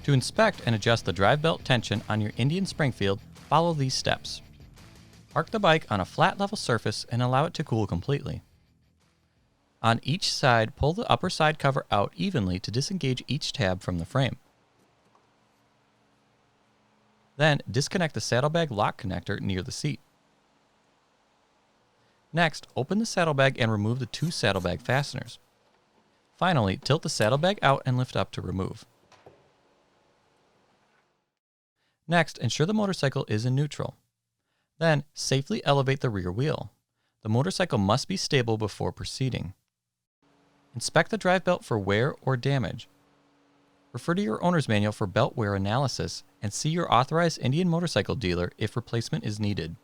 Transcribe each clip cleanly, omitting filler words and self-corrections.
To inspect and adjust the drive belt tension on your Indian Springfield, follow these steps. Park the bike on a flat level surface and allow it to cool completely. On each side, pull the upper side cover out evenly to disengage each tab from the frame. Then, disconnect the saddlebag lock connector near the seat. Next, open the saddlebag and remove the 2 saddlebag fasteners. Finally, tilt the saddlebag out and lift up to remove. Next, ensure the motorcycle is in neutral. Then, safely elevate the rear wheel. The motorcycle must be stable before proceeding. Inspect the drive belt for wear or damage. Refer to your owner's manual for belt wear analysis and see your authorized Indian motorcycle dealer if replacement is needed.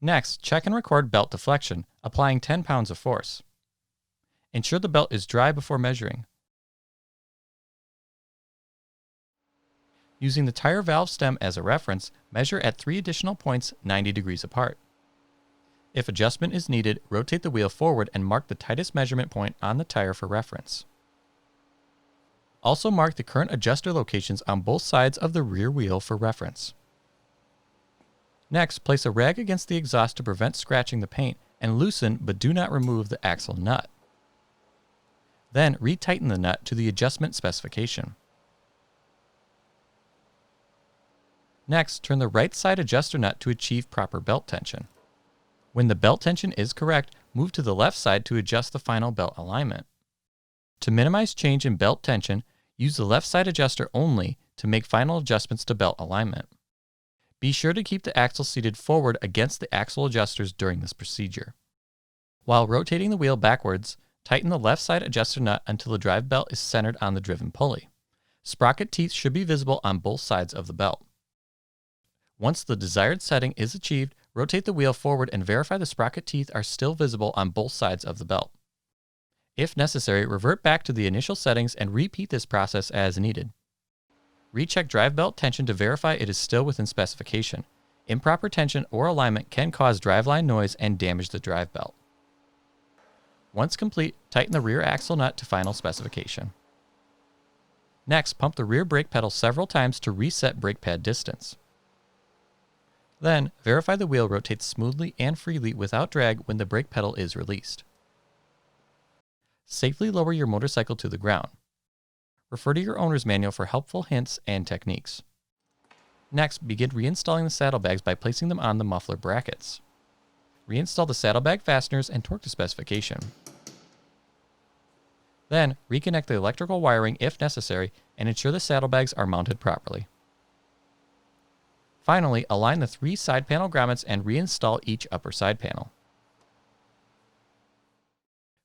Next, check and record belt deflection, applying 10 pounds of force. Ensure the belt is dry before measuring. Using the tire valve stem as a reference, measure at 3 additional points 90 degrees apart. If adjustment is needed, rotate the wheel forward and mark the tightest measurement point on the tire for reference. Also mark the current adjuster locations on both sides of the rear wheel for reference. Next, place a rag against the exhaust to prevent scratching the paint and loosen but do not remove the axle nut. Then retighten the nut to the adjustment specification. Next, turn the right side adjuster nut to achieve proper belt tension. When the belt tension is correct, move to the left side to adjust the final belt alignment. To minimize change in belt tension, use the left side adjuster only to make final adjustments to belt alignment. Be sure to keep the axle seated forward against the axle adjusters during this procedure. While rotating the wheel backwards, tighten the left side adjuster nut until the drive belt is centered on the driven pulley. Sprocket teeth should be visible on both sides of the belt. Once the desired setting is achieved, rotate the wheel forward and verify the sprocket teeth are still visible on both sides of the belt. If necessary, revert back to the initial settings and repeat this process as needed. Recheck drive belt tension to verify it is still within specification. Improper tension or alignment can cause driveline noise and damage the drive belt. Once complete, tighten the rear axle nut to final specification. Next, pump the rear brake pedal several times to reset brake pad distance. Then, verify the wheel rotates smoothly and freely without drag when the brake pedal is released. Safely lower your motorcycle to the ground. Refer to your owner's manual for helpful hints and techniques. Next, begin reinstalling the saddlebags by placing them on the muffler brackets. Reinstall the saddlebag fasteners and torque to specification. Then, reconnect the electrical wiring if necessary and ensure the saddlebags are mounted properly. Finally, align the 3 side panel grommets and reinstall each upper side panel.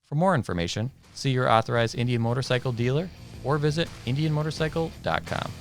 For more information, see your authorized Indian motorcycle dealer or visit indianmotorcycle.com.